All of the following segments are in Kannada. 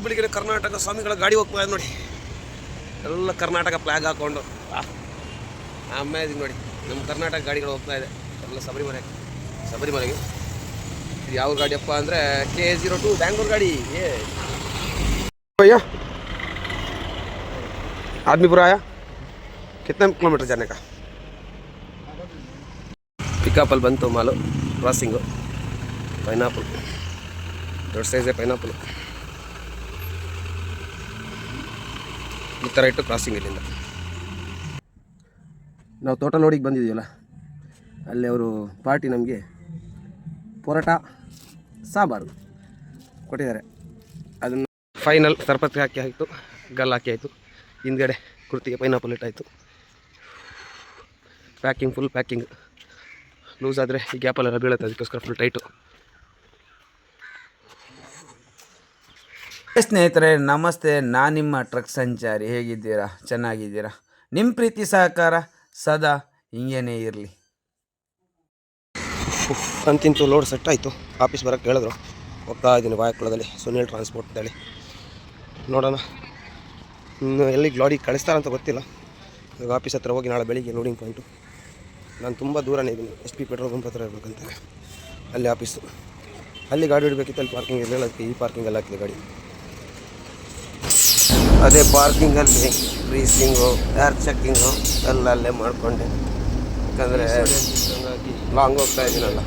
ಬೆಳಿಗ್ಗೆ ಕರ್ನಾಟಕ ಸ್ವಾಮಿಗಳ ಗಾಡಿ ಹೋಗ್ತಾ ಇದೆ ನೋಡಿ. ಎಲ್ಲ ಕರ್ನಾಟಕ ಫ್ಲಾಗ್ ಹಾಕೊಂಡು ಆಮೇಲೆ ನೋಡಿ ನಮ್ಮ ಕರ್ನಾಟಕ ಗಾಡಿಗಳು ಹೋಗ್ತಾ ಇದೆ ಎಲ್ಲ ಶಬರಿಮಲೆಗೆ. ಇದು ಯಾವ ಗಾಡಿಯಪ್ಪ ಅಂದರೆ K02 ಬ್ಯಾಂಗ್ಳೂರು ಗಾಡಿ. भैया आदमी पूरा आया? कितने किलोमीटर जाने का? पिकअपल ಬಂತು ಮಾಲು ಕ್ರಾಸಿಂಗು. ಪೈನಾಪಲ್ ದೊಡ್ಡ ಸೈಜೇ ಪೈನಾಪಲ್. ಈ ಥರ ಇಟ್ಟು ಕ್ರಾಸಿಂಗ್ ಇಲ್ಲಿಂದ ನಾವು ತೋಟ ಲೋಡಿಗೆ ಬಂದಿದ್ದೀವಲ್ಲ, ಅಲ್ಲಿ ಅವರು ಪಾರ್ಟಿ ನಮಗೆ ಪರೋಟ ಸಾಂಬಾರು ಕೊಟ್ಟಿದ್ದಾರೆ. ಅದನ್ನು ಫೈನಲ್ ಸರ್ಪತ್ಗೆ ಹಾಕಿ ಆಯಿತು, ಗಲ್ ಹಾಕಿ ಆಯಿತು. ಹಿಂದ್ಗಡೆ ಕುರ್ತಿಗೆ ಪೈನಾಪಲ್ ಇಟ್ಟಾಯಿತು. Packing full packing. ಲೂಸ್ ಆದರೆ ಈ ಗ್ಯಾಪಲ್ಲೆಲ್ಲ ಬೀಳುತ್ತೆ, ಅದಕ್ಕೋಸ್ಕರ ಫುಲ್ ಟೈಟು. ಸ್ನೇಹಿತರೆ ನಮಸ್ತೆ, ನಾನು ನಿಮ್ಮ ಟ್ರಕ್ ಸಂಚಾರಿ. ಹೇಗಿದ್ದೀರಾ? ಚೆನ್ನಾಗಿದ್ದೀರಾ? ನಿಮ್ಮ ಪ್ರೀತಿ ಸಹಕಾರ ಸದಾ ಹಿಂಗೇನೇ ಇರಲಿ. ಅಂತಿಂತು ಲೋಡ್ ಸೆಟ್ ಆಯಿತು. ಆಫೀಸ್ ಬರೋಕ್ಕೆ ಹೇಳಿದ್ರು, ಹೋಗ್ತಾ ಇದ್ದೀನಿ ಬಾಯಕ್ಕಳದಲ್ಲಿ ಸುನಿಲ್ ಟ್ರಾನ್ಸ್ಪೋರ್ಟ್ ಅಂತೇಳಿ. ನೋಡೋಣ ಇನ್ನು ಎಲ್ಲಿಗೆ ಲಾಡಿಗೆ ಕಳಿಸ್ತಾರಂತ ಗೊತ್ತಿಲ್ಲ. ಇವಾಗ ಆಫೀಸ್ ಹತ್ರ ಹೋಗಿ ನಾಳೆ ಬೆಳಿಗ್ಗೆ ಲೋಡಿಂಗ್ ಪಾಯಿಂಟು. ನಾನು ತುಂಬ ದೂರನೇ ಇದ್ದೀನಿ, SP ಪೆಟ್ರೋಲ್ ಬಂಕ್ ಹತ್ರ ಇರಬೇಕಂತ. ಅಲ್ಲಿ ಆಫೀಸು, ಅಲ್ಲಿ ಗಾಡಿ ಇಡಬೇಕಿತ್ತು. ಅಲ್ಲಿ ಪಾರ್ಕಿಂಗ್ ಇರಲಿಲ್ಲ, ಅದಕ್ಕೆ ಈ ಪಾರ್ಕಿಂಗಲ್ಲಿ ಹಾಕಿದೆ ಗಾಡಿ. ಅದೇ ಪಾರ್ಕಿಂಗಲ್ಲಿ ಗ್ರೀಸಿಂಗು, ಏರ್ ಚೆಕ್ಕಿಂಗು ಎಲ್ಲ ಅಲ್ಲೇ ಮಾಡಿಕೊಂಡೆ. ಯಾಕಂದರೆ ಹಂಗಾಗಿ ಲಾಂಗ್ ಹೋಗ್ತಾ ಇದ್ದೀನಲ್ಲ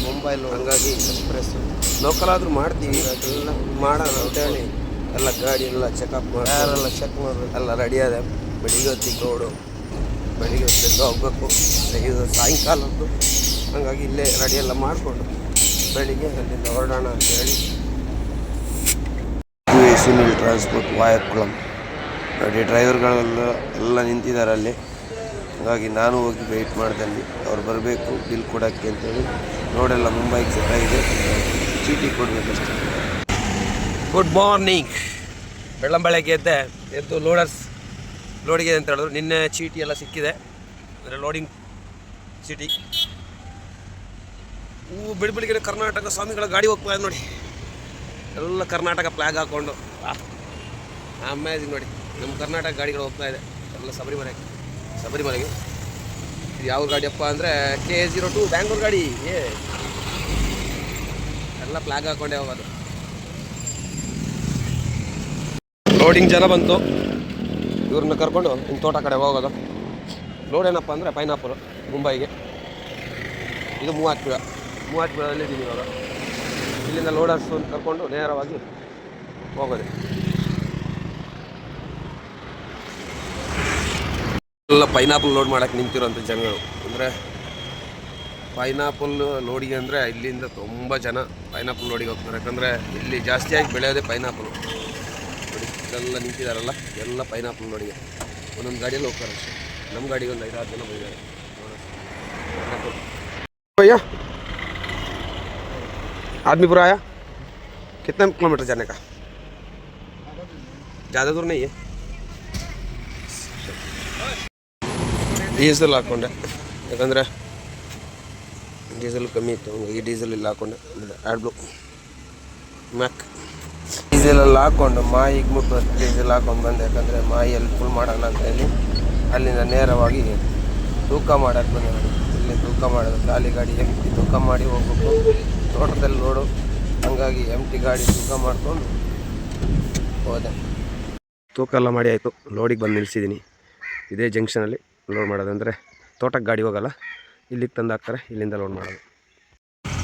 ಮುಂಬೈಲು, ಹಂಗಾಗಿ ಎಕ್ಸ್ಪ್ರೆಸ್ಸು ಲೋಕಲ್ ಆದರೂ ಮಾಡ್ತೀವಿ. ಅದೆಲ್ಲ ಮಾಡೋಣ ಅಂತೇಳಿ ಎಲ್ಲ ಗಾಡಿ ಎಲ್ಲ ಚೆಕಪ್ ಮಾಡಿ ಯಾರೆಲ್ಲ ಚೆಕ್ ಮಾಡಬೇಕು. ಎಲ್ಲ ರೆಡಿ ಆದ. ಬೆಳಿಗ್ಗೆ ಹೊತ್ತಿಗೆ ರೋಡು, ಬೆಳಿಗ್ಗೆ ಹೊತ್ತಿಗೆ ಹೋಗ್ಬೇಕು. ಇದು ಸಾಯಂಕಾಲದ್ದು, ಹಂಗಾಗಿ ಇಲ್ಲೇ ರೆಡಿ ಎಲ್ಲ ಮಾಡಿಕೊಂಡು ಬೆಳಿಗ್ಗೆ ಅಲ್ಲಿಂದ ಹೊರಡೋಣ ಅಂತೇಳಿ. ಸುನಿಲ್ ಟ್ರಾನ್ಸ್ಪೋರ್ಟ್ ವಾಯಕ್ಕುಳಂ ನೋಡಿ, ಡ್ರೈವರ್ಗಳೆಲ್ಲ ಎಲ್ಲ ನಿಂತಿದ್ದಾರೆ ಅಲ್ಲಿ. ಹಾಗಾಗಿ ನಾನು ಹೋಗಿ ವೆಯ್ಟ್ ಮಾಡಿದೆ ಅಲ್ಲಿ. ಅವ್ರು ಬರಬೇಕು ಬಿಲ್ ಕೊಡೋಕ್ಕೆ ಅಂತೇಳಿ. ರೋಡೆಲ್ಲ ಮುಂಬೈಗೆ ಸೆಟ್ ಆಗಿದೆ, ಚೀಟಿ ಕೊಡಬೇಕಷ್ಟೆ. Good morning. ಬೆಳ್ಳಂಬೆಳಗ್ಗೆ ಎದ್ದು ಲೋಡಿಗೆ ಅಂತ ಹೇಳಿದ್ರು. ನಿನ್ನೆ ಚೀಟಿ ಎಲ್ಲ ಸಿಕ್ಕಿದೆ, ಅಂದರೆ ಲೋಡಿಂಗ್ ಚೀಟಿ. ಬೆಳಿಗ್ಗೆ ಕರ್ನಾಟಕ ಸ್ವಾಮಿಗಳ ಗಾಡಿ ಹೋಗ್ತಾ ಇದೆ ನೋಡಿ. ಎಲ್ಲ ಕರ್ನಾಟಕ ಫ್ಲಾಗ್ ಹಾಕ್ಕೊಂಡು ಆಮೇಲೆ ನೋಡಿ ನಮ್ಮ ಕರ್ನಾಟಕ ಗಾಡಿಗಳು ಹೋಗ್ತಾ ಇದೆ ಎಲ್ಲ ಶಬರಿಮಲೆಗೆ. ಇದು ಯಾವ ಗಾಡಿಯಪ್ಪ ಅಂದರೆ K02 ಬ್ಯಾಂಗ್ಳೂರು ಗಾಡಿ. ಎಲ್ಲ ಫ್ಲಾಗ್ ಹಾಕ್ಕೊಂಡೆ ಹೋಗೋದು. ಲೋಡಿಂಗ್ ಜನ ಬಂತು, ಇವ್ರನ್ನ ಕರ್ಕೊಂಡು ಇನ್ನು ತೋಟ ಕಡೆ ಹೋಗೋದು. ಲೋಡ್ ಏನಪ್ಪ ಅಂದರೆ ಪೈನಾಪಲ್ ಮುಂಬೈಗೆ. ಇದು 30 ಕಿಲೋದಲ್ಲಿ ಇದ್ದೀನಿ ಇವಾಗ. ಇಲ್ಲಿಂದ ಲೋಡರ್ಸ್ ಕರ್ಕೊಂಡು ನೇರವಾಗಿ ಹೋಗೋದೆ. ಎಲ್ಲ ಪೈನಾಪಲ್ ಲೋಡ್ ಮಾಡೋಕ್ಕೆ ನಿಂತಿರೋಂಥ ಜನಗಳು. ಅಂದರೆ ಪೈನಾಪಲ್ ಲೋಡಿಗೆ ಅಂದರೆ ಇಲ್ಲಿಂದ ತುಂಬ ಜನ ಪೈನಾಪಲ್ ಲೋಡಿಗೆ ಹೋಗ್ತಾರೆ. ಯಾಕಂದರೆ ಇಲ್ಲಿ ಜಾಸ್ತಿಯಾಗಿ ಬೆಳೆಯೋದೇ ಪೈನಾಪಲ್. ನೋಡಿ ಇದೆಲ್ಲ ನಿಂತಿದ್ದಾರಲ್ಲ, ಎಲ್ಲ ಪೈನಾಪಲ್ ಲೋಡಿಗೆ ಒಂದೊಂದು ಗಾಡಿಯಲ್ಲಿ ಹೋಗ್ತಾರೆ ಅಷ್ಟೇ. ನಮ್ಮ ಗಾಡಿಗೆ ಒಂದು 5-6 ಜನ ಬಂದಿದ್ದಾರೆ. भैया आदमी पूरा आया? कितने किलोमीटर जाने का? ज़्यादा दूर नहीं है. ಡೀಸೆಲ್ ಹಾಕ್ಕೊಂಡೆ, ಯಾಕಂದರೆ ಡೀಸೆಲ್ ಕಮ್ಮಿ ಇತ್ತು. ಈ ಡೀಸೆಲ್ ಇಲ್ಲಿ ಹಾಕ್ಕೊಂಡೆ. ಆ್ಯಡ್ಬ್ಲೂ ಮ್ಯಾಕ್ ಡೀಸೆಲೆಲ್ಲ ಹಾಕ್ಕೊಂಡು ಮಾಯಿಗೆ ಮುಟ್ಟು ಡೀಸೆಲ್ ಹಾಕ್ಕೊಂಡು ಬಂದೆ. ಯಾಕಂದರೆ ಮಾಯಿಯಲ್ಲಿ ಫುಲ್ ಮಾಡೋಣ ಅಂತೇಳಿ ಅಲ್ಲಿಂದ ನೇರವಾಗಿ ತೂಕ ಮಾಡೋಕ್ಕೆ ಬಂದೆ. ಇಲ್ಲಿ ತೂಕ ಮಾಡೋದು, ಖಾಲಿ ಗಾಡಿ ಎಂಟಿ ತೂಕ ಮಾಡಿ ಹೋಗ್ಬೇಕು. ತೋಟದಲ್ಲಿ ಲೋಡು, ಹಂಗಾಗಿ ಎಂಟಿ ಗಾಡಿ ತೂಕ ಮಾಡಿಕೊಂಡು ಹೋದೆ. ತೂಕ ಎಲ್ಲ ಮಾಡಿ ಆಯಿತು. ಲೋಡಿಗೆ ಬಂದು ನಿಲ್ಲಿಸಿದ್ದೀನಿ. ಇದೇ ಜಂಕ್ಷನಲ್ಲಿ ಲೋಡ್ ಮಾಡೋದು. ಅಂದರೆ ತೋಟಕ್ಕೆ ಗಾಡಿ ಹೋಗಲ್ಲ, ಇಲ್ಲಿಗೆ ತಂದು ಹಾಕ್ತಾರೆ, ಇಲ್ಲಿಂದ ಲೋಡ್ ಮಾಡೋದು.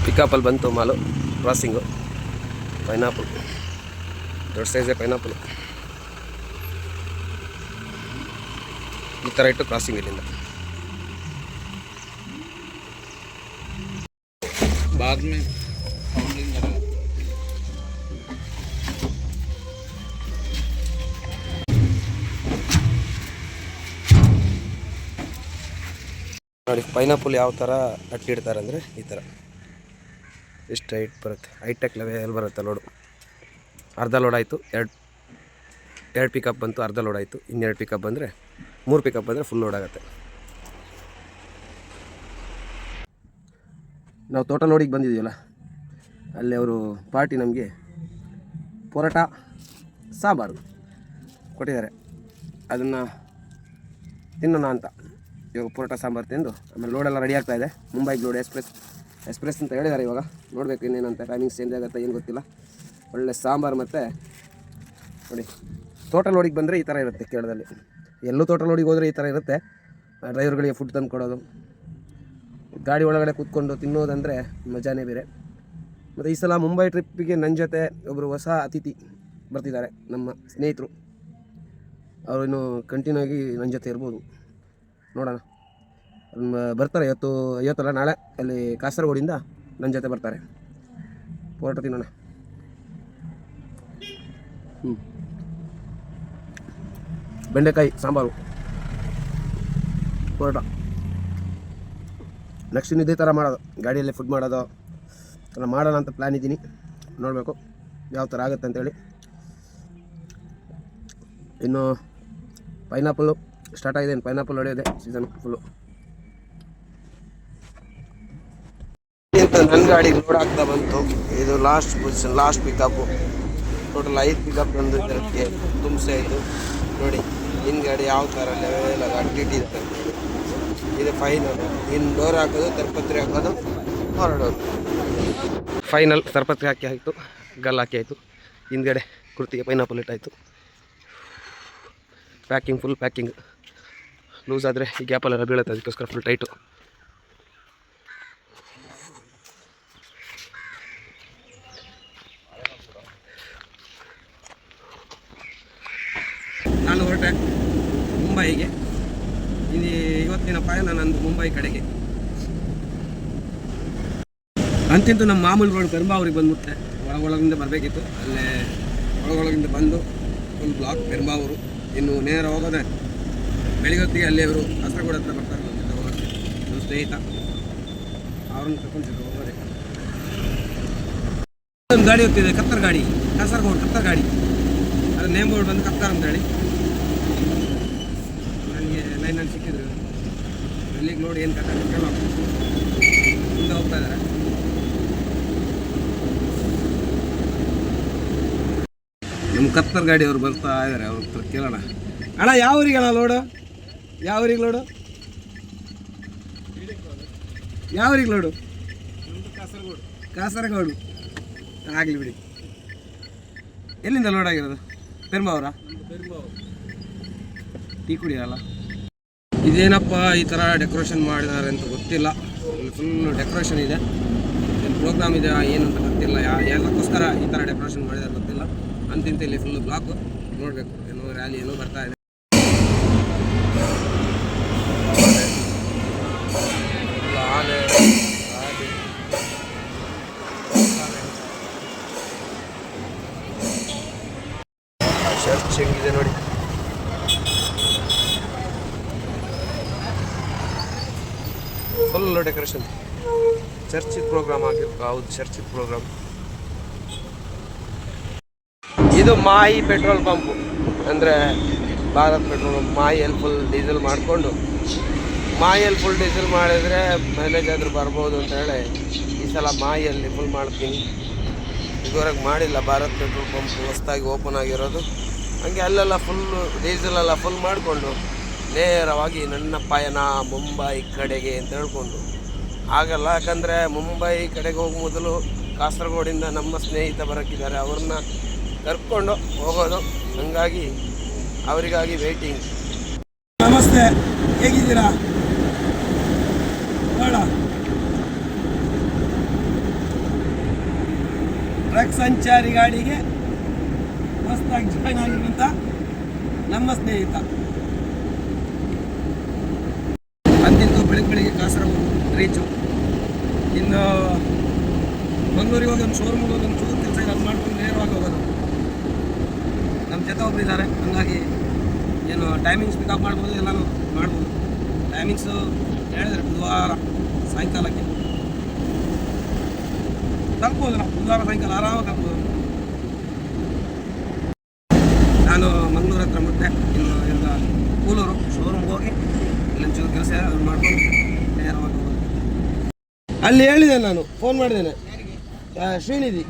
ಪಿಕಪ್ಪಲ್ಲಿ ಬಂತು ಮಾಲು ಕ್ರಾಸಿಂಗು. ಪೈನಾಪಲ್ ದೊಡ್ಡ ಸೈಜೇ ಪೈನಾಪಲ್. ಈ ಥರ ಇಟ್ಟು ಕ್ರಾಸಿಂಗ್ ಇಲ್ಲಿಂದ बाद में ನೋಡಿ ಪೈನಾಪಲ್ ಯಾವ ಥರ ಅಟ್ಟಿಡ್ತಾರೆ ಅಂದರೆ ಈ ಥರ ಎಷ್ಟು ಹೈಟ್ ಬರುತ್ತೆ. ಹೈಟೆಕ್ ಲೆವೆಲ್ ಬರುತ್ತೆ ಲೋಡು. ಅರ್ಧ ಲೋಡ್ ಆಯಿತು, ಎರಡು ಪಿಕಪ್ ಬಂತು. ಅರ್ಧ ಲೋಡ್ ಆಯಿತು, ಇನ್ನೆರಡು ಪಿಕಪ್ ಬಂದರೆ 3 ಪಿಕಪ್ ಬಂದರೆ ಫುಲ್ ಲೋಡ್ ಆಗುತ್ತೆ. ನಾವು ತೋಟ ಲೋಡಿಗೆ ಬಂದಿದ್ದೀವಲ್ಲ, ಅಲ್ಲಿ ಅವರು ಪಾರ್ಟಿ ನಮಗೆ ಪರೋಟ ಸಾಂಬಾರು ಕೊಟ್ಟಿದ್ದಾರೆ, ಅದನ್ನು ತಿನ್ನೋಣ ಅಂತ. ಇವಾಗ ಪರೋಟ ಸಾಂಬಾರು ತಿಂದು ಆಮೇಲೆ ಲೋಡೆಲ್ಲ ರೆಡಿ ಆಗ್ತಾಯಿದೆ. ಮುಂಬೈಗೆ ಲೋಡ್ ಎಕ್ಸ್ಪ್ರೆಸ್ ಅಂತ ಹೇಳಿದ್ದಾರೆ. ಇವಾಗ ನೋಡಬೇಕು ಇನ್ನೇನಂತ, ಟೈಮಿಂಗ್ಸ್ ಚೇಂಜ್ ಆಗುತ್ತೆ ಏನು ಗೊತ್ತಿಲ್ಲ. ಒಳ್ಳೆ ಸಾಂಬಾರು ಮತ್ತು ನೋಡಿ, ತೋಟಲ್ ಲೋಡಿಗೆ ಬಂದರೆ ಈ ಥರ ಇರುತ್ತೆ ಕೇರಳದಲ್ಲಿ. ಎಲ್ಲೂ ತೋಟಲ್ ಲೋಡಿಗೆ ಹೋದರೆ ಈ ಥರ ಇರುತ್ತೆ. ಡ್ರೈವರ್ಗಳಿಗೆ ಫುಡ್ ತಂದು ಕೊಡೋದು, ಗಾಡಿ ಒಳಗಡೆ ಕೂತ್ಕೊಂಡು ತಿನ್ನೋದಂದರೆ ಮಜಾನೇ ಬೇರೆ. ಮತ್ತು ಈ ಸಲ ಮುಂಬೈ ಟ್ರಿಪ್ಪಿಗೆ ನನ್ನ ಜೊತೆ ಒಬ್ಬರು ಹೊಸ ಅತಿಥಿ ಬರ್ತಿದ್ದಾರೆ, ನಮ್ಮ ಸ್ನೇಹಿತರು. ಅವರು ಇನ್ನೂ ಕಂಟಿನ್ಯೂ ಆಗಿ ನನ್ನ ಜೊತೆ ಇರ್ಬೋದು, ನೋಡೋಣ. ಬರ್ತಾರೆ ಇವತ್ತಲ್ಲ ನಾಳೆ ಅಲ್ಲಿ ಕಾಸರಗೋಡಿಂದ ನನ್ನ ಜೊತೆ ಬರ್ತಾರೆ. ಪರೋಟ ತಿನ್ನೋಣ. ಬೆಂಡೆಕಾಯಿ ಸಾಂಬಾರು ಪರೋಟ. ನೆಕ್ಸ್ಟ್ ಇನ್ನು ಇದೇ ಥರ ಮಾಡೋದು, ಗಾಡಿಯಲ್ಲೇ ಫುಡ್ ಮಾಡೋದು ಎಲ್ಲ ಮಾಡೋಣ ಅಂತ ಪ್ಲ್ಯಾನ್ ಇದ್ದೀನಿ. ನೋಡಬೇಕು ಯಾವ ಥರ ಆಗುತ್ತೆ ಅಂತೇಳಿ. ಇನ್ನು ಪೈನಾಪಲ್ಲು ಸ್ಟಾರ್ಟ್ ಆಗಿದೆ, ಪೈನಾಪಲ್ ಹೊಡೆಯೋದೆ ಸೀಸನ್ ಫುಲ್ಲು. ನನ್ನ ಗಾಡಿಗೆ ಲೋಡ್ ಆಗ್ತಾ ಬಂತು. ಇದು last position, last pickup. Total 5 pickup ಬಂದು ಇದಕ್ಕೆ ತುಂಬಿಸಿ ಆಯಿತು. ನೋಡಿ ಹಿಂದ್ಗಾಡಿ ಯಾವ ಥರ ಲೆವೆಲ್ ಅಟ್ಟಿಟ್ಟಿರುತ್ತೆ. ಇದು ಫೈನಲ್. ಇನ್ನು ಡೋರ್ ಹಾಕೋದು, ತರ್ಪತ್ರಿ ಹಾಕೋದು, ಹೊರಡೋದು. ಫೈನಲ್ ತರ್ಪತ್ರಿ ಹಾಕಿ ಆಯಿತು, ಗಲ್ ಹಾಕಿ ಆಯಿತು. ಹಿಂದ್ಗಡೆ ಕುರ್ತಿಗೆ ಪೈನಾಪಲ್ ಇಟ್ಟಾಯಿತು. Packing full packing. ಲೂಸ್ ಆದರೆ ಈ ಗ್ಯಾಪಲ್ಲೆಲ್ಲ ಬೀಳುತ್ತೆ, ಅದಕ್ಕೋಸ್ಕರ ಫುಲ್ ಟೈಟು. ನಾನು ಹೊರಟೆ ಮುಂಬೈಗೆ. ಇವತ್ತಿನ ಪಯಣ ನಂದು ಮುಂಬೈ ಕಡೆಗೆ. ಅಂತಿಂತೂ ನಮ್ಮ ಮಾಮೂಲಿ ರೋಡ್ ಪೆರುಂಬಾವೂರಿಗೆ ಬಂದ್ಬಿಟ್ಟೆ. ಒಳಗಿಂದ ಬರಬೇಕಿತ್ತು, ಅಲ್ಲೇ ಒಳಗಿಂದ ಬಂದು ಫುಲ್ ಬ್ಲಾಕ್ ಪೆರುಂಬಾವೂರು. ಇನ್ನು ನೇರ ಹೋಗೋದೆ ಬೆಳಿಗ್ಗೆ ಹೊತ್ತಿಗೆ ಅಲ್ಲಿ ಅವರು ಕಾಸರಗೋಡು ಹತ್ರ ಬರ್ತಾರೆ. ನನ್ನ ಸ್ನೇಹಿತ ಅವ್ರನ್ನ ತಗೊಂಡಿದ್ರು ಹೋಗೋದೆ. ಒಂದು ಗಾಡಿ ಹೋಗ್ತಿದೆ, ಕತ್ತರ್ ಗಾಡಿ, ಕಾಸರಗೋಡು ಕತ್ತರ್ ಗಾಡಿ. ಅದು ನೇಮ್ ಬೋರ್ಡ್ ಬಂದು ಕತ್ತರ್ ಅಂತ ಹೇಳಿ ನನಗೆ ಲೈನಲ್ಲಿ ಸಿಕ್ಕಿದ್ರು. ಅಲ್ಲಿಗೆ ನೋಡಿ ಏನು ಕತ್ತ ಕೇಳೋ ಮುಂದೆ ಹೋಗ್ತಾ ಇದ್ದಾರೆ. ನಮ್ಮ ಕತ್ತರ್ ಗಾಡಿ ಅವ್ರು ಬರ್ತಾ ಇದ್ದಾರೆ, ಅವ್ರ ಹತ್ರ ಕೇಳೋಣ. ಅಣ್ಣ ಯಾವ ಊರಿಗೆ ಅಣ್ಣ ಲೋಡು? ಯಾವ ಊರಿಗೆ ಲೋಡು? ಯಾವ ಊರಿಗೆ ಲೋಡು? ಕಾಸರಗೋಡು. ಆಗಲಿ ಬಿಡಿ. ಎಲ್ಲಿಂದ ಲೋಡ್ ಆಗಿರೋದು? ಪೆರುಂಬಾವೂರಾ? ಟೀ ಕುಡಿಯಲ್ಲ. ಇದೇನಪ್ಪ ಈ ಥರ ಡೆಕೋರೇಷನ್ ಮಾಡಿದ್ದಾರೆ ಅಂತ ಗೊತ್ತಿಲ್ಲ. ಫುಲ್ ಡೆಕೋರೇಷನ್ ಇದೆ, ಏನು ಪ್ರೋಗ್ರಾಮ್ ಇದೆ ಏನು ಅಂತ ಗೊತ್ತಿಲ್ಲ. ಎಲ್ಲಕ್ಕೋಸ್ಕರ ಈ ಥರ ಡೆಕೋರೇಷನ್ ಮಾಡಿದ್ದಾರೆ ಗೊತ್ತಿಲ್ಲ. ಅಂತಿಂತ ಇಲ್ಲಿ ಫುಲ್ ಬ್ಲಾಕ್. ನೋಡಬೇಕು, ಏನೋ ರ್ಯಾಲಿ ಏನೋ ಬರ್ತಾ ಇದೆ. ಚರ್ಚ್ ಹೆಂಗಿದೆ ನೋಡಿ. Full decoration. ಚರ್ಚಿದ ಪ್ರೋಗ್ರಾಮ್ ಆಗಿರ್ಬೇಕು. ಹೌದು, ಚರ್ಚಿದ ಪ್ರೋಗ್ರಾಮ್. ಇದು ಮಾಯಿ ಪೆಟ್ರೋಲ್ ಪಂಪು, ಅಂದರೆ ಭಾರತ್ ಪೆಟ್ರೋಲ್ ಪಂಪ್. ಮಾಯಿಯಲ್ಲಿ ಫುಲ್ ಡೀಸೆಲ್ ಮಾಡಿಕೊಂಡು, ಮಾಯಿಯಲ್ಲಿ ಫುಲ್ ಡೀಸೆಲ್ ಮಾಡಿದರೆ ಮೈಲೇಜ್ ಆದರೂ ಬರ್ಬೋದು ಅಂತ ಹೇಳಿ ಈ ಸಲ ಮಾಯಿಯಲ್ಲಿ ಫುಲ್ ಮಾಡ್ತೀನಿ. ಇದುವರೆಗೆ ಮಾಡಿಲ್ಲ. ಭಾರತ್ ಪೆಟ್ರೋಲ್ ಪಂಪ್ ಹೊಸದಾಗಿ ಓಪನ್ ಆಗಿರೋದು. ಹಾಗೆ ಅಲ್ಲೆಲ್ಲ ಫುಲ್ಲು ಡೀಸೆಲೆಲ್ಲ ಫುಲ್ ಮಾಡಿಕೊಂಡು ನೇರವಾಗಿ ನನ್ನ ಪಯಣ ಮುಂಬೈ ಕಡೆಗೆ ಅಂತ ಹೇಳ್ಕೊಂಡು ಆಗಲ್ಲ. ಯಾಕಂದರೆ ಮುಂಬೈ ಕಡೆಗೆ ಹೋಗೋ ಮೊದಲು ಕಾಸರಗೋಡಿಂದ ನಮ್ಮ ಸ್ನೇಹಿತ ಬರೋಕ್ಕಿದ್ದಾರೆ, ಅವ್ರನ್ನ ಕರ್ಕೊಂಡು ಹೋಗೋದು. ಹಾಗಾಗಿ ಅವರಿಗಾಗಿ ವೇಟಿಂಗ್. ನಮಸ್ತೆ, ಹೇಗಿದ್ದೀರಾ? ಬೇಡ ಟ್ರಕ್ ಸಂಚಾರಿ ಗಾಡಿಗೆ ಹೊಸದಾಗಿ ಜಾಯ್ನ್ ಆಗಿರುವಂಥ ನಮ್ಮ ಸ್ನೇಹಿತ. ಅಂತಿಂತೂ ಬೆಳಿಗ್ಗೆ ಕಾಸರಗೋಡು ರೀಚು. ಇನ್ನು ಮಂಗಳೂರಿಗೆ ಹೋಗಿ ಒಂದು ಶೋರೂಮ್ಗೆ ಹೋಗಿ ಒಂದು ಚೂರು ಕೆಲಸ ಅದು ಮಾಡ್ಕೊಂಡು ನೇರವಾಗಿ ಹೋಗೋದು. ನಮ್ಮ ಜೊತೆ ಒಬ್ಬರು ಇದ್ದಾರೆ, ಹಾಗಾಗಿ ಏನು ಟೈಮಿಂಗ್ಸ್ ಪಿಕಪ್ ಮಾಡ್ಬೋದು, ಎಲ್ಲನೂ ಮಾಡ್ಬೋದು. ಟೈಮಿಂಗ್ಸು ಹೇಳಿದ್ರೆ ಬುಧವಾರ ಸಾಯಂಕಾಲಕ್ಕೆ ತಲುಪ್ಬೋದು. ನಾವು ಬುಧವಾರ ಸಾಯಂಕಾಲ ಆರಾಮಾಗಿ ತಲುಪ್ಬೋದು. ನಾನು ಮಂಗಳೂರು ಹತ್ರ ಮುಟ್ಟೆ. ಇನ್ನು ಈಗ ಕೂಲೂರು ಶೋರೂಮ್ಗೆ ಹೋಗಿ ಇಲ್ಲೊಂಚೂರು ಕೆಲಸ ಅದು ಮಾಡ್ಕೊಂಡು ನೇರವಾಗಿ ಹೋಗೋದು. ಅಲ್ಲಿ ಹೇಳಿದೆ, ನಾನು ಫೋನ್ ಮಾಡಿದ್ದೇನೆ ಶ್ರೀನಿಧಿ.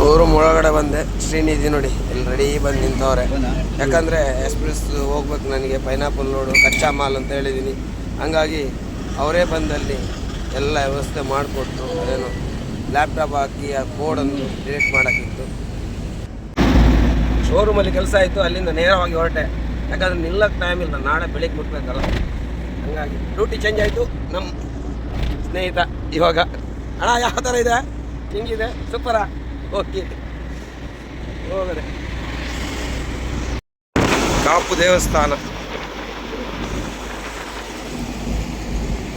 ಶೋರೂಮ್ ಒಳಗಡೆ ಬಂದೆ. ಶ್ರೀನಿಧಿ ನೋಡಿ ಇಲ್ಲಿ ರೆಡಿ ಬಂದು ನಿಂತವ್ರೆ. ಯಾಕಂದರೆ ಎಕ್ಸ್ಪ್ರೆಸ್ ಹೋಗ್ಬೇಕು ನನಗೆ, ಪೈನಾಪಲ್ ಲೋಡು ಕಚ್ಚಾ ಮಾಲ್ ಅಂತ ಹೇಳಿದ್ದೀನಿ. ಹಂಗಾಗಿ ಅವರೇ ಬಂದಲ್ಲಿ ಎಲ್ಲ ವ್ಯವಸ್ಥೆ ಮಾಡಿಕೊಟ್ರು. ಅದೇನು ಲ್ಯಾಪ್ಟಾಪ್ ಹಾಕಿ ಆ ಕೋಡನ್ನು ಡಿಲೀಟ್ ಮಾಡೋಕ್ಕಿತ್ತು. ಶೋರೂಮಲ್ಲಿ ಕೆಲಸ ಆಯಿತು, ಅಲ್ಲಿಂದ ನೇರವಾಗಿ ಹೊರಟೆ. ಯಾಕಂದರೆ ನಿಲ್ಲಕ್ಕೆ ಟೈಮ್ ಇಲ್ಲ, ನಾಳೆ ಬೆಳಿಗ್ಗೆ ಮುಟ್ಬೇಕಲ್ಲ. ಹಂಗಾಗಿ ಡ್ಯೂಟಿ ಚೇಂಜ್ ಆಯಿತು. ನಮ್ಮ ಸ್ನೇಹಿತ ಇವಾಗ ಅಣ್ಣ ಯಾವ ಥರ ಇದೆ, ಹಿಂಗಿದೆ, ಸೂಪರಾ, ಓಕೆ ಹೋಗದೆ. ಕಾಪು ದೇವಸ್ಥಾನ,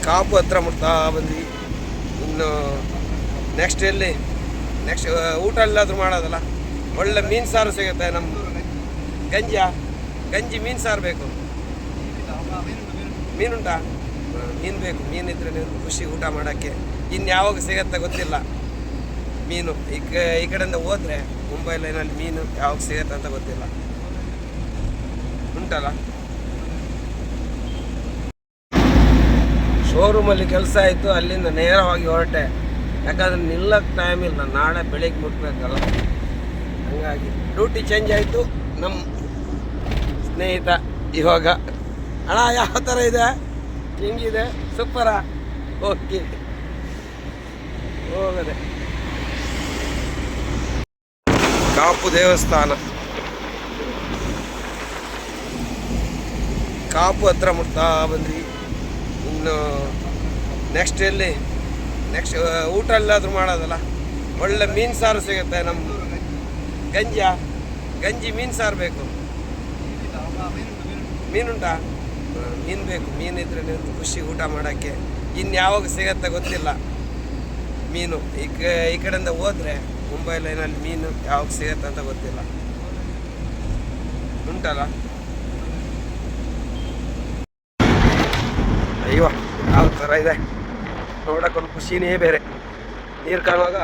ಕಾಪು ಹತ್ರ ಮುಟ್ತಾ ಬಂದ್ವಿ. ಇನ್ನು ನೆಕ್ಸ್ಟ್ ಎಲ್ಲಿ, ನೆಕ್ಸ್ಟ್ ಊಟ ಎಲ್ಲಾದರೂ ಮಾಡೋದಲ್ಲ. ಒಳ್ಳೆ ಮೀನು ಸಾರು ಸಿಗುತ್ತೆ. ನಮ್ಮ ಗಂಜಿ ಮೀನು ಸಾರು ಬೇಕು. ಮೀನುಂಟಾ? ಮೀನು ಬೇಕು. ಮೀನಿದ್ರೆ ಖುಷಿ ಊಟ ಮಾಡೋಕ್ಕೆ. ಇನ್ನು ಯಾವಾಗ ಸಿಗತ್ತೆ ಗೊತ್ತಿಲ್ಲ ಮೀನು. ಈ ಕಡೆಯಿಂದ ಹೋದರೆ ಮುಂಬೈ ಲೈನಲ್ಲಿ ಮೀನು ಯಾವಾಗ ಸಿಗತ್ತೆ ಅಂತ ಗೊತ್ತಿಲ್ಲ. ಉಂಟಲ್ಲ. ಶೋರೂಮಲ್ಲಿ ಕೆಲಸ ಆಯಿತು, ಅಲ್ಲಿಂದ ನೇರವಾಗಿ ಹೊರಟೆ. ಯಾಕಂದರೆ ನಿಲ್ಲಕ್ಕೆ ಟೈಮ್ ಇಲ್ಲ, ನಾಳೆ ಬೆಳಿಗ್ಗೆ ಮುಟ್ಬೇಕಲ್ಲ. ಹಂಗಾಗಿ ಡ್ಯೂಟಿ ಚೇಂಜ್ ಆಯಿತು. ನಮ್ಮ ಸ್ನೇಹಿತ ಇವಾಗ ಅಣ್ಣ ಯಾವ ಥರ ಇದೆ, ಹಿಂಗಿದೆ, ಸೂಪರಾ, ಓಕೆ ಹೋಗದೆ. ಕಾಪು ದೇವಸ್ಥಾನ, ಕಾಪು ಹತ್ರ ಮುಟ್ತಾ ಬಂದ್ವಿ. ಇನ್ನು ನೆಕ್ಸ್ಟ್ ಎಲ್ಲಿ, ನೆಕ್ಸ್ಟ್ ಊಟ ಎಲ್ಲಾದರೂ ಮಾಡೋದಲ್ಲ. ಒಳ್ಳೆ ಮೀನು ಸಾರು ಸಿಗುತ್ತೆ. ನಮ್ಮ ಗಂಜಿ ಮೀನು ಸಾರು ಬೇಕು. ಮೀನುಂಟಾ? ಮೀನು ಬೇಕು. ಮೀನಿದ್ರೆ ಖುಷಿ ಊಟ ಮಾಡೋಕ್ಕೆ. ಇನ್ನು ಯಾವಾಗ ಸಿಗತ್ತೆ ಗೊತ್ತಿಲ್ಲ ಮೀನು. ಈ ಕಡೆಯಿಂದ ಹೋದರೆ ಮುಂಬೈ ಲೈನಲ್ಲಿ ಮೀನು ಯಾವಾಗ ಸಿಗತ್ತೆ ಅಂತ ಗೊತ್ತಿಲ್ಲ. ಉಂಟಲ್ಲ. ಅಯ್ಯೋ ಯಾವ ಥರ ಇದೆ ನೋಡೋಕ್ಕೊಂದು ಖುಷಿನೇ ಬೇರೆ. ನೀರು ಕಾಣುವಾಗ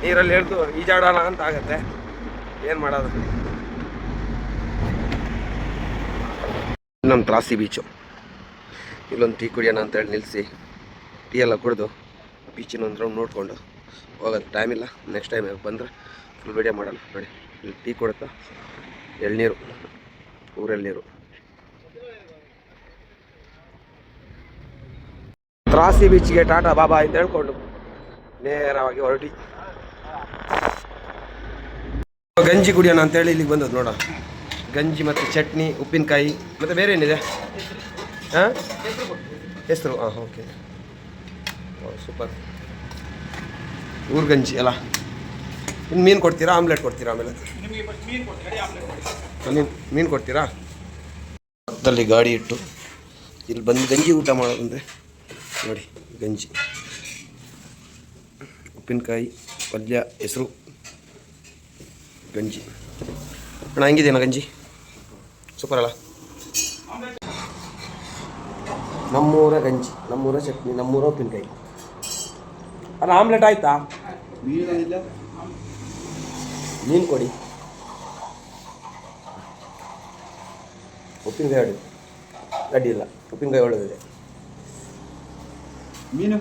ನೀರಲ್ಲಿ ಹಿಡಿದು ಈಜಾಡೋಣ ಅಂತ ಆಗತ್ತೆ. ಏನು ಮಾಡೋದು. ನಮ್ಮ ತ್ರಾಸಿ ಬೀಚು. ಇಲ್ಲೊಂದು ಟೀ ಕುಡಿಯೋಣ ಅಂತೇಳಿ ನಿಲ್ಲಿಸಿ ಟೀ ಎಲ್ಲ ಕುಡಿದು ಬೀಚಿನ ಒಂದು ರೌಂಡ್ ನೋಡಿಕೊಂಡು ಹೋಗೋದು. ಟೈಮ್ ಇಲ್ಲ. ನೆಕ್ಸ್ಟ್ ಟೈಮ್ ಬಂದರೆ ಫುಲ್ ವಿಡಿಯೋ ಮಾಡಲ್ಲ. ನೋಡಿ ಇಲ್ಲಿ ಟೀ ಕೊಡುತ್ತಾ, ಎಳ್ನೀರು, ಊರೆಳ್ನೀರು. ತ್ರಾಸಿ ಬೀಚ್ಗೆ ಟಾಟಾ ಬಾಬಾ ಅಂತ ಹೇಳ್ಕೊಂಡು ನೇರವಾಗಿ ಹೊರಟಿ ಗಂಜಿ ಕುಡಿಯೋಣ ಅಂತೇಳಿ ಇಲ್ಲಿಗೆ ಬಂದದ್ದು. ನೋಡ, ಗಂಜಿ ಮತ್ತು ಚಟ್ನಿ, ಉಪ್ಪಿನಕಾಯಿ, ಮತ್ತು ಬೇರೆ ಏನಿದೆ? ಹಾಂ, ಹೆಸರು. ಹಾಂ, ಓಕೆ, ಸೂಪರ್. ಊರು ಗಂಜಿ ಅಲ್ಲ. ಇನ್ನು ಮೀನು ಕೊಡ್ತೀರಾ, ಆಮ್ಲೆಟ್ ಕೊಡ್ತೀರಾ? ಆಮೇಲೆ ಮೀನು ಕೊಡ್ತೀರಾ? ಪಕ್ಕದಲ್ಲಿ ಗಾಡಿ ಇಟ್ಟು ಇಲ್ಲಿ ಬಂದು ಗಂಜಿ ಊಟ ಮಾಡೋದಂದರೆ ನೋಡಿ, ಗಂಜಿ, ಉಪ್ಪಿನಕಾಯಿ, ಪಲ್ಯ, ಹೆಸರು, ಗಂಜಿ. ಅಣ್ಣ ಹೆಂಗಿದೆಯಣ್ಣ ಗಂಜಿ? ಸೂಪರ್ ಅಲ್ಲ. ನಮ್ಮೂರ ಗಂಜಿ, ನಮ್ಮೂರ ಚಟ್ನಿ, ನಮ್ಮೂರ ಉಪ್ಪಿನಕಾಯಿ. ಅಣ್ಣ ಆಮ್ಲೆಟ್ ಆಯ್ತಾ? ಮೀನು ಕೊಡಿ. ಉಪ್ಪಿನಕಾಯಿ ಹೊಡೆದು ಅಡ್ಡಿ ಇಲ್ಲ. ಉಪ್ಪಿನಕಾಯಿ ಹೊಡೆದಿದೆ. ಮೀನು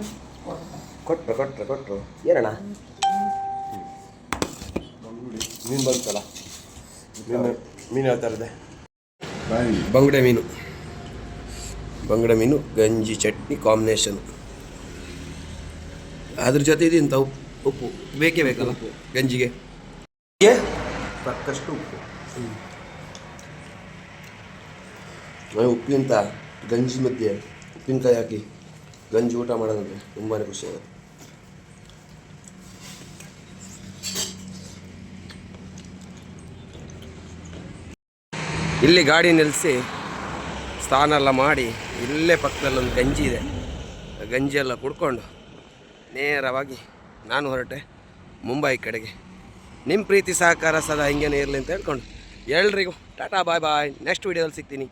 ಕೊಟ್ಟರು ಏನಣ್ಣ? ಮೀನು ಬಂತಲ್ಲ, ಮೀನು ಯಾವ ಥರ ಇದೆ? ಬಂಗಡೆ ಮೀನು ಗಂಜಿ ಚಟ್ನಿ ಕಾಂಬಿನೇಷನ್. ಅದ್ರ ಜೊತೆ ಇದೆಂತ ಉಪ್ಪು ಬೇಕೇ ಬೇಕಲ್ಲ ಗಂಜಿಗೆ. ತಕ್ಕಷ್ಟು ಉಪ್ಪು. ಉಪ್ಪಿಗಿಂತ ಗಂಜಿ ಮಧ್ಯೆ ಉಪ್ಪಿನಕಾಯಿ ಹಾಕಿ ಗಂಜಿ ಊಟ ಮಾಡೋದಂದ್ರೆ ತುಂಬಾ ಖುಷಿಯಾಗುತ್ತೆ. ಇಲ್ಲಿ ಗಾಡಿ ನಿಲ್ಲಿಸಿ ಸ್ನಾನ ಎಲ್ಲ ಮಾಡಿ ಇಲ್ಲೇ ಪಕ್ಕದಲ್ಲೊಂದು ಗಂಜಿ ಇದೆ. ಗಂಜಿ ಎಲ್ಲ ಕುಡ್ಕೊಂಡು ನೇರವಾಗಿ ನಾನು ಹೊರಟೆ ಮುಂಬೈ ಕಡೆಗೆ. ನಿಮ್ಮ ಪ್ರೀತಿ ಸಹಕಾರ ಸದಾ ಹಿಂಗೇನೆ ಇರಲಿ ಅಂತ ಹೇಳ್ಕೊಂಡು ಎಲ್ರಿಗೂ ಟಾಟಾ ಬಾಯ್ ಬಾಯ್. ನೆಕ್ಸ್ಟ್ ವೀಡಿಯೋದಲ್ಲಿ ಸಿಗ್ತೀನಿ.